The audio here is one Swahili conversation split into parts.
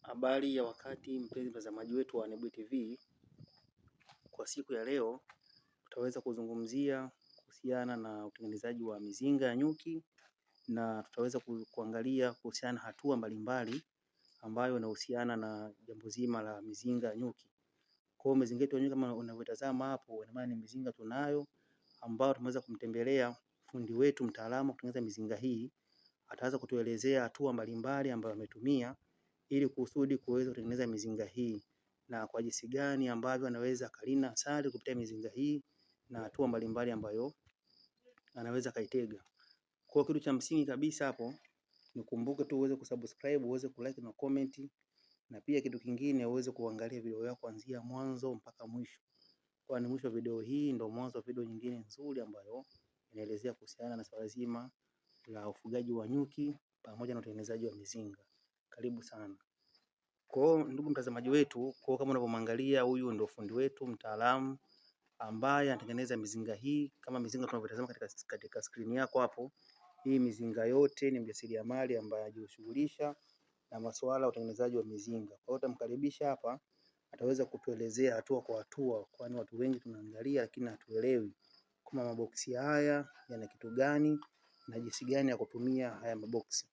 Habari ya wakati mpenzi mtazamaji wetu wa Nebuye TV. Kwa siku ya leo tutaweza kuzungumzia kuhusiana na utengenezaji wa mizinga ya nyuki na tutaweza kuangalia kuhusiana na hatua mbalimbali ambayo inahusiana na jambo zima la mizinga ya nyuki. Kwa hiyo mizinga yetu ya nyuki kama unavyotazama hapo, ina maana ni mizinga tunayo ambao tumeweza kumtembelea fundi wetu mtaalamu kutengeneza mizinga hii. Ataweza kutuelezea hatua mbalimbali ambayo ametumia ili kusudi kuweza kutengeneza mizinga hii na kwa jinsi gani ambavyo anaweza kalina asali kupitia mizinga hii na hatua mbalimbali ambayo anaweza kaitega. Kwa kitu cha msingi kabisa hapo nikumbuke tu uweze kusubscribe, uweze kulike na comment, na pia kitu kingine uweze kuangalia video yako kuanzia mwanzo mpaka mwisho. Kwa ni mwisho wa video hii ndio mwanzo wa video nyingine nzuri ambayo inaelezea kuhusiana na swala zima la ufugaji wa nyuki pamoja na utengenezaji wa mizinga. Karibu sana. Kwa ndugu mtazamaji wetu, kwa kama unavyomwangalia huyu ndio fundi wetu mtaalamu ambaye anatengeneza mizinga hii kama mizinga tunavyotazama katika screen yako hapo. Hii mizinga yote ni mjasiriamali ambaye anajishughulisha na masuala ya utengenezaji wa mizinga. Kwa hiyo tutamkaribisha hapa, ataweza kutuelezea hatua kwa hatua, kwani watu wengi tunaangalia lakini hatuelewi kama maboksi haya yana kitu gani na jinsi gani ya kutumia haya maboksi.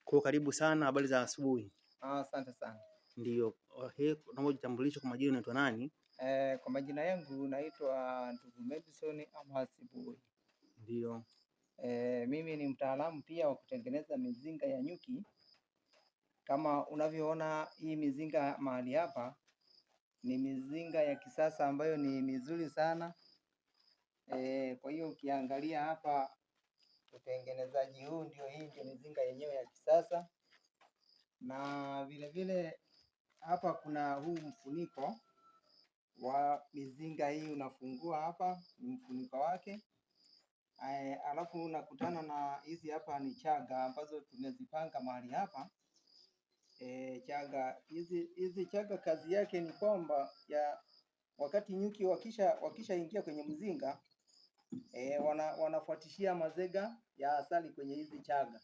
Kwa karibu sana, habari za asubuhi. Asante sana. Ndio, naomba ujitambulishe kwa majina, unaitwa nani? Kwa majina yangu naitwa ndugu Madison Amasi Boy. Ndio. Mimi ni mtaalamu pia wa kutengeneza mizinga ya nyuki. Kama unavyoona hii mizinga mahali hapa ni mizinga ya kisasa ambayo ni mizuri sana. Kwa hiyo ukiangalia hapa utengenezaji huu hii ndio mizinga yenyewe ya kisasa. Na vile vile hapa kuna huu mfuniko wa mizinga hii, unafungua hapa ni mfuniko wake. Alafu unakutana na hizi hapa ni chaga ambazo tumezipanga mahali hapa. Chaga hizi chaga kazi yake ni kwamba wakati nyuki wakisha ingia kwenye mzinga wanafuatishia mazega ya asali kwenye hizi chaga.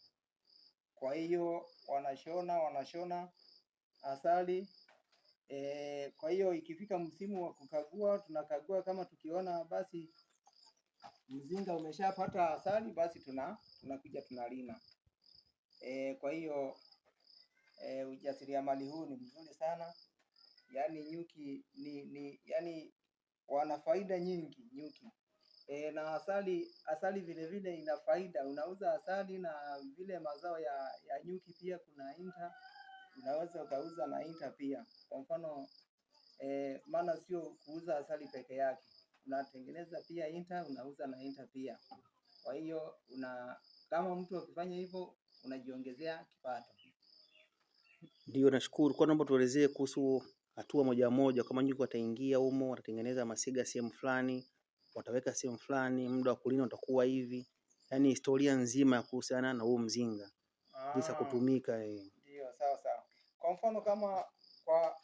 Kwa hiyo wanashona asali. Kwa hiyo ikifika msimu wa kukagua, tunakagua kama tukiona basi mzinga umeshapata asali, basi tunakuja tunalina. Kwa hiyo ujasiriamali huu ni mzuri sana. Yaani nyuki yani wana faida nyingi nyuki. Na asali vile vile ina faida. Unauza asali na vile mazao ya nyuki pia kuna inta. Unaweza ukauza na inta pia. Kwa mfano maana sio kuuza asali peke yake, unatengeneza pia inta, unauza na inta pia. Kwa hiyo kama mtu akifanya hivyo unajiongezea kipato. Ndio, nashukuru. Kwa naomba tuelezee kuhusu hatua moja moja, kama nyuki wataingia humo, watatengeneza masega sehemu fulani, wataweka sehemu fulani, muda wa kulina utakuwa hivi. Yaani historia nzima ya kuhusiana na huo mzinga. Jinsi kutumika Ndio, sawa. Kwa mfano kama kwa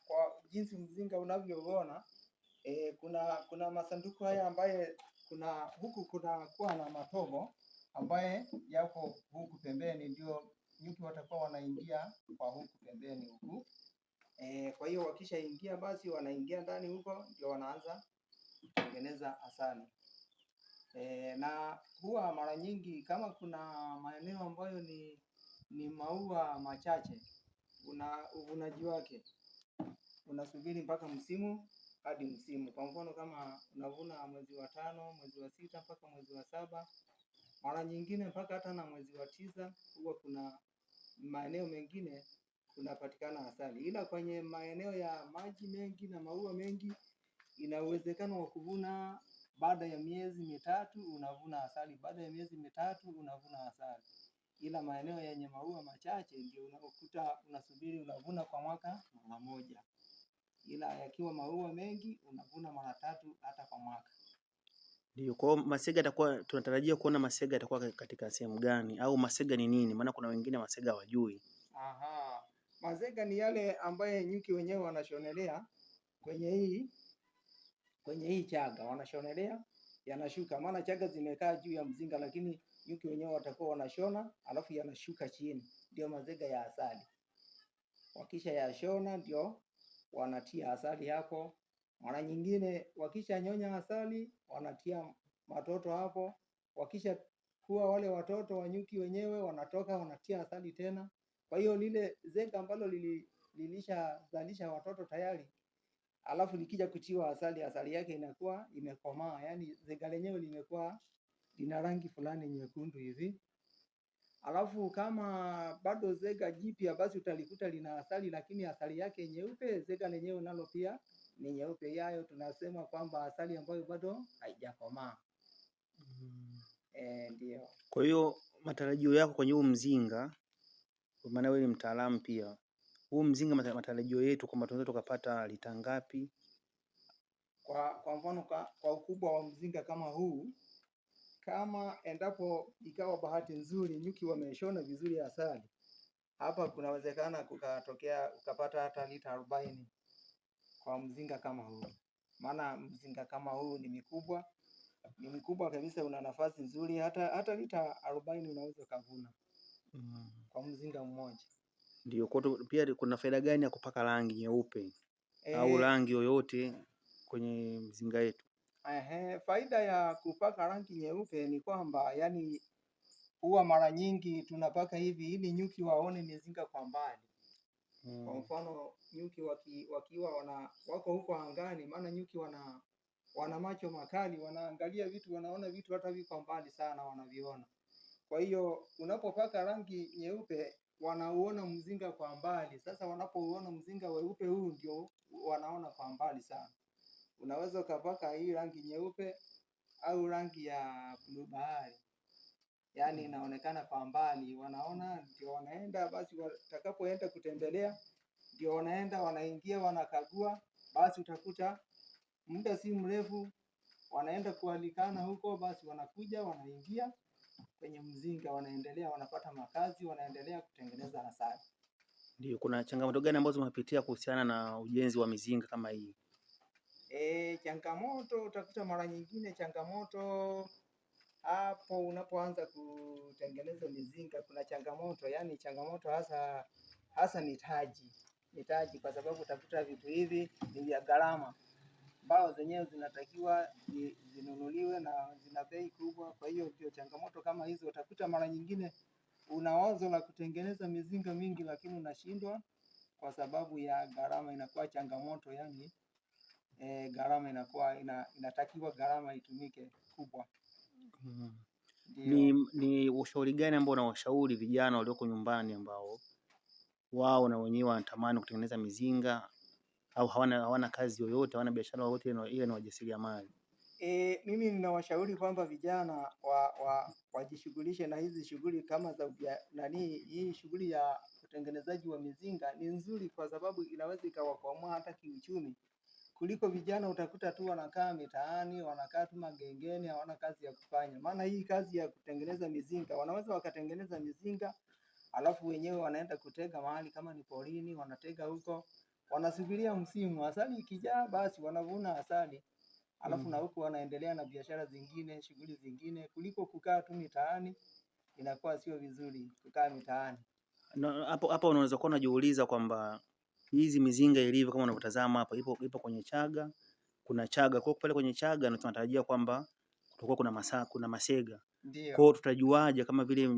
jinsi mzinga unavyoona, kuna masanduku haya ambaye kuna kuwa na matobo ambaye yako huku pembeni, ndio nyuki watakuwa wanaingia kwa huku pembeni huku. Kwa hiyo wakishaingia basi wanaingia ndani huko, ndio wanaanza kutengeneza asali. Na huwa mara nyingi kama kuna maeneo ambayo ni maua machache, uvunaji wake unasubiri mpaka msimu hadi msimu. Kwa mfano kama unavuna mwezi wa 5, mwezi wa 6 mpaka mwezi wa 7, mara nyingine mpaka hata na mwezi wa 9, huwa kuna maeneo mengine kunapatikana asali. Ila kwenye maeneo ya maji mengi na maua mengi ina uwezekano wa kuvuna baada ya miezi 3 unavuna asali, baada ya miezi 3 unavuna asali. Ila maeneo yenye maua machache ndio unakuta unasubiri unavuna kwa mwaka mara moja. Ila yakiwa maua mengi unavuna mara 3 hata kwa mwaka. Ndio, kwa masega atakuwa tunatarajia kuona masega atakuwa katika sehemu gani, au masega ni nini? Maana kuna wengine masega hawajui. Masega ni yale ambaye nyuki wenyewe wanashonelea kwenye hii chaga, wanashonelea yanashuka. Maana chaga zimekaa juu ya mzinga, lakini nyuki wenyewe watakuwa wanashona alafu yanashuka chini. Ndio masega ya asali. wakisha yashona ndio wanatia asali hapo. Mara nyingine wakisha nyonya asali wanatia watoto hapo, wakisha kuwa wale watoto wa nyuki wenyewe wanatoka wanatia asali tena. Kwa hiyo lile zega ambalo lilishazalisha watoto tayari, alafu likija kutiwa asali, asali yake inakuwa imekomaa, yaani zega lenyewe limekuwa lina rangi fulani nyekundu hivi. Alafu kama bado zega jipya, basi utalikuta lina asali lakini asali yake nyeupe, zega lenyewe nalo pia ni nyeupe. Yayo tunasema kwamba asali ambayo bado haijakomaa. Ndio. Kwa hiyo matarajio yako kwenye huu mzinga, kwa maana wewe ni mtaalamu pia, huu mzinga matarajio yetu kwamba tunaweza tukapata lita ngapi? Kwa mfano kwa ukubwa wa mzinga kama huu, kama endapo ikawa bahati nzuri nyuki wameshona vizuri asali, hapa kunawezekana kukatokea ukapata hata lita 40 kwa mzinga kama huu. Maana mzinga kama huu ni mikubwa kabisa, una nafasi nzuri, hata lita 40 unaweza kuvuna kwa mzinga mmoja. Ndio, kwa pia kuna faida gani ya kupaka rangi nyeupe au rangi yoyote kwenye mzinga yetu? Faida ya kupaka rangi nyeupe ni kwamba, yani huwa mara nyingi tunapaka hivi ili nyuki waone mizinga kwa mbali. Kwa mfano nyuki wakiwa wako huko angani, maana nyuki wana macho makali, wanaangalia vitu, wanaona vitu hata viko mbali sana wanaviona. Kwa hiyo unapopaka rangi nyeupe wanauona mzinga kwa mbali. Sasa wanapouona mzinga weupe huu ndio wanaona kwa mbali sana. Unaweza ukapaka hii rangi nyeupe au rangi ya blue bahari, yaani inaonekana kwa mbali, wanaona ndio wanaenda. Basi watakapoenda kutembelea ndio wanaenda wanaingia wanakagua, basi utakuta muda si mrefu wanaenda kualikana huko, basi wanakuja wanaingia kwenye mzinga, wanaendelea wanapata makazi, wanaendelea kutengeneza asali. Ndio, kuna changamoto gani ambazo unapitia kuhusiana na ujenzi wa mizinga kama hii? Changamoto utakuta mara nyingine changamoto hapo unapoanza kutengeneza mizinga, kuna changamoto, yani changamoto hasa ni taji, kwa sababu utakuta vitu hivi ni vya gharama, mbao zenyewe zinatakiwa zinunuliwe na zina bei kubwa. Kwa hiyo ndio changamoto kama hizo utakuta mara nyingine una wazo la kutengeneza mizinga mingi lakini unashindwa kwa sababu ya gharama, inakuwa changamoto, yani gharama inakuwa inatakiwa gharama itumike kubwa. Ni ushauri gani ambao unawashauri vijana walioko nyumbani ambao wao na wenyewe wanatamani kutengeneza mizinga au hawana kazi yoyote, hawana biashara yoyote, ile ni wajasiriamali? Mimi ninawashauri kwamba vijana wajishughulishe na hizi shughuli kama za hii shughuli ya utengenezaji wa mizinga ni nzuri, kwa sababu inaweza ikawakwamua hata kiuchumi, kuliko vijana utakuta tu wanakaa mitaani, wanakaa tu magengeni, hawana kazi ya kufanya. Maana hii kazi ya kutengeneza mizinga, wanaweza wakatengeneza mizinga alafu wenyewe wanaenda kutega mahali kama ni porini, wanatega huko, wanasubiria msimu, asali ikijaa basi wanavuna asali, alafu na huko wanaendelea na biashara zingine, shughuli zingine, kuliko kukaa tu mitaani. Inakuwa sio vizuri kukaa mitaani. Hapo unaweza kuwa unajiuliza kwamba hizi mizinga ilivyo kama unavyotazama hapa, ipo kwenye chaga, kuna chaga. Kwa pale kwenye chaga na tunatarajia kwamba kutakuwa kuna masega. Ndio. Kwa hiyo tutajuaje kama vile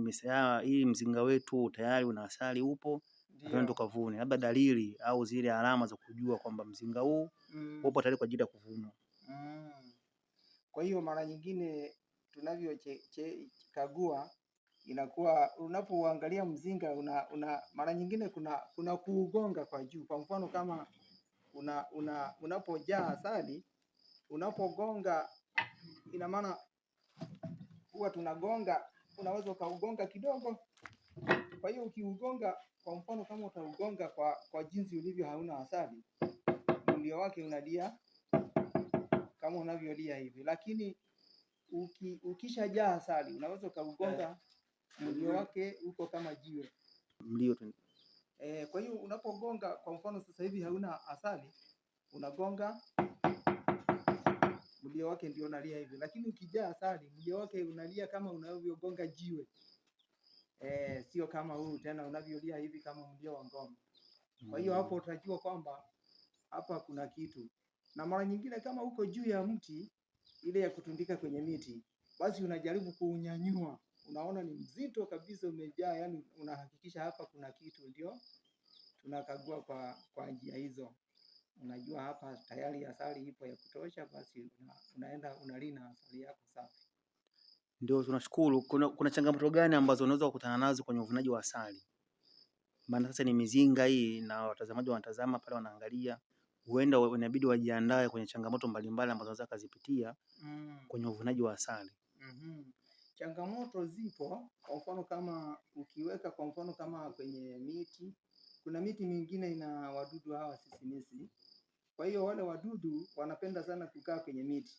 hii mzinga wetu tayari una asali upo, tuende tukavune? Labda dalili au zile alama za kujua kwamba mzinga huu upo tayari kwa ajili ya kuvunwa. Kwa hiyo mara nyingine tunavyochagua inakuwa unapoangalia mzinga mara nyingine kuna kuugonga kwa juu. Kwa mfano kama unapojaa asali, unapogonga, ina maana huwa tunagonga, unaweza ukaugonga kidogo. Kwa hiyo ukiugonga, kwa mfano kama utaugonga kwa jinsi ulivyo hauna asali, mlio wake unalia kama unavyolia hivi. Lakini ukishajaa asali unaweza ukaugonga, mlio wake uko kama jiwe. Mlio tu. Kwa hiyo unapogonga, kwa mfano sasa hivi hauna asali, unagonga, mlio wake ndio unalia hivi. Lakini ukijaa asali, mlio wake unalia kama unavyogonga jiwe. Sio kama huu tena unavyolia hivi kama mlio wa ngoma. Kwa hiyo hapo utajua kwamba hapa kuna kitu. Na mara nyingine kama uko juu ya mti ile ya kutundika kwenye miti, basi unajaribu kuunyanyua, unaona ni mzito kabisa, umejaa, yani unahakikisha hapa kuna kitu. Ndio tunakagua kwa njia hizo. Unajua hapa tayari asali ipo ya kutosha, basi unaenda unalina asali yako safi. Ndio, tunashukuru. Kuna changamoto gani ambazo unaweza kukutana nazo kwenye uvunaji wa asali? Maana sasa ni mizinga hii na watazamaji wanatazama pale, wanaangalia, huenda inabidi wajiandae kwenye changamoto mbalimbali ambazo wanaweza kuzipitia kwenye uvunaji wa asali. Changamoto zipo, kwa mfano kama ukiweka, kwa mfano kama kwenye miti, kuna miti mingine ina wadudu hawa sisimisi. Kwa hiyo wale wadudu wanapenda sana kukaa kwenye miti,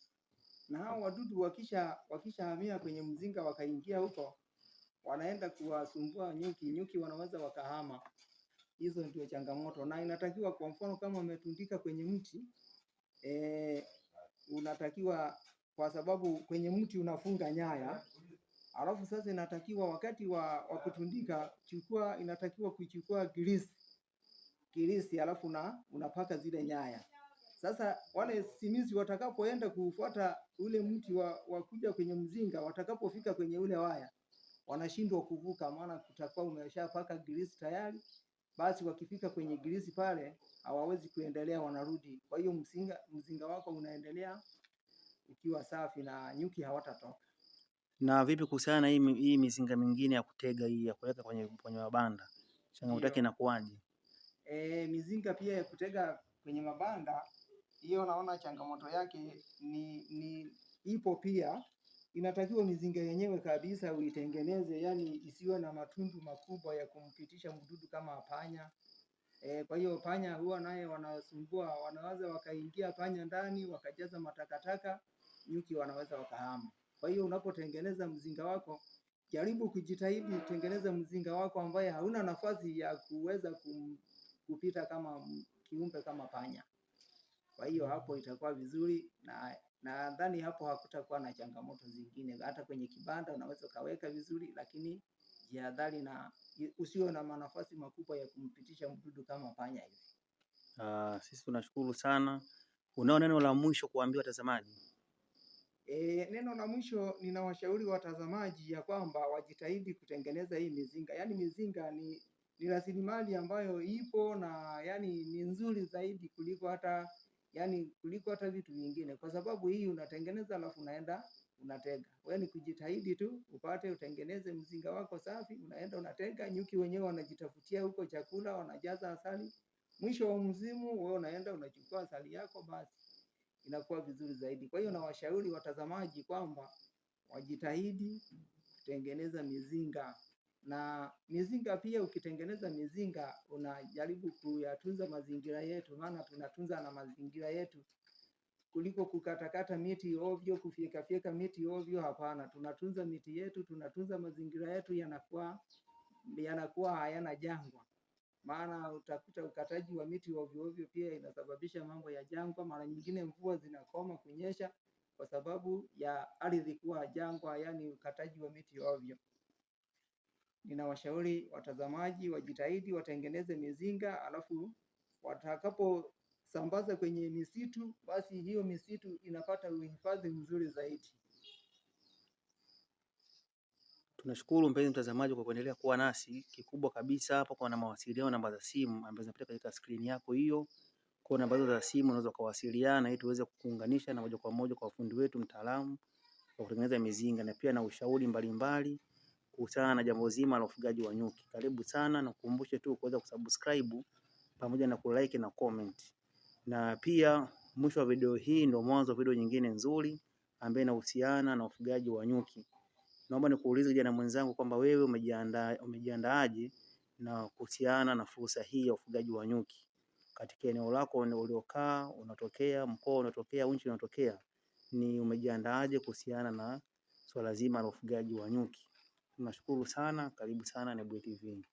na hao wadudu wakishahamia kwenye mzinga wakaingia huko, wanaenda kuwasumbua nyuki. Nyuki wanaweza wakahama. Hizo ndio changamoto, na inatakiwa kwa mfano kama umetundika kwenye mti unatakiwa, kwa sababu kwenye mti unafunga nyaya, alafu sasa inatakiwa wakati wa kutundika inatakiwa kuchukua kilisi alafu unapaka zile nyaya. Sasa wale simizi watakapoenda kufuata ule mti wa kuja kwenye mzinga, watakapofika kwenye ule waya wanashindwa kuvuka, maana kutakuwa umeshapaka kilisi tayari. Basi wakifika kwenye kilisi pale hawawezi kuendelea, wanarudi. Kwa hiyo mzinga wako unaendelea ukiwa safi na nyuki hawatatoka. Na vipi kuhusiana na hii mizinga mingine ya kutega, hii ya kuweka kwenye mabanda, changamoto yake inakuwaje? Mizinga pia ya kutega kwenye mabanda, hiyo naona changamoto yake ni ipo pia. Inatakiwa mizinga yenyewe kabisa uitengeneze, yani isiwe na matundu makubwa ya kumpitisha mdudu kama panya. Kwa hiyo panya huwa naye wanasumbua, wanaweza wakaingia panya ndani wakajaza matakataka, nyuki wanaweza wakahama. Kwa hiyo unapotengeneza mzinga wako, jaribu kujitahidi tengeneza mzinga wako ambaye hauna nafasi ya kuweza kupita kama kiumbe kama panya. Kwa hiyo hapo itakuwa vizuri, na nadhani hapo hakutakuwa na changamoto zingine. Hata kwenye kibanda unaweza kaweka vizuri, lakini jihadhari na usiwe na nafasi makubwa ya kumpitisha mdudu kama panya hivi. Sisi tunashukuru sana. Unao neno la mwisho kuambia watazamaji? Neno la mwisho, ninawashauri watazamaji ya kwamba wajitahidi kutengeneza hii mizinga. Yaani mizinga ni rasilimali ambayo ipo, na yani ni nzuri zaidi kuliko hata vitu vingine, kwa sababu hii unatengeneza alafu unaenda unatega. Wewe ni kujitahidi tu utengeneze mzinga wako safi, unaenda unatega, nyuki wenyewe wanajitafutia huko chakula, wanajaza asali. Mwisho wa msimu wewe unaenda unachukua asali yako, basi inakuwa vizuri zaidi. Kwa hiyo nawashauri watazamaji kwamba wajitahidi kutengeneza mizinga. Na mizinga pia, ukitengeneza mizinga unajaribu kuyatunza mazingira yetu, maana tunatunza na mazingira yetu kuliko kukatakata miti ovyo, kufyeka miti ovyo. Hapana, tunatunza miti yetu, tunatunza mazingira yetu, yanakuwa hayana jangwa. Maana utakuta ukataji wa miti ovyo ovyo pia inasababisha mambo ya jangwa. Mara nyingine mvua zinakoma kunyesha kwa sababu ya ardhi kuwa jangwa, yani ukataji wa miti ovyo. Ninawashauri watazamaji wajitahidi watengeneze mizinga, alafu watakaposambaza kwenye misitu, basi hiyo misitu inapata uhifadhi mzuri zaidi. Tunashukuru mpenzi mtazamaji kwa kuendelea kuwa nasi. Kikubwa kabisa hapo kwa mawasiliano, namba za simu ambazo zinapita katika screen yako hiyo. Kwa namba za simu unaweza kuwasiliana ili tuweze kukuunganisha na moja kwa moja kwa fundi wetu mtaalamu wa kutengeneza mizinga, na pia na ushauri mbalimbali kuhusiana na jambo zima la ufugaji wa nyuki. Karibu sana, na kukumbushe tu kuweza kusubscribe pamoja na kulike na comment. Na pia mwisho wa video hii ndio mwanzo wa video nyingine nzuri ambayo inahusiana na ufugaji wa nyuki. Naomba nikuulize kijana mwenzangu kwamba wewe umejiandaaje na kuhusiana na fursa hii ya ufugaji wa nyuki katika eneo lako uliokaa, unatokea, mkoa unatokea, nchi unatokea, ni umejiandaaje kuhusiana na swala zima la ufugaji wa nyuki? Tunashukuru sana, karibu sana Nebuye TV.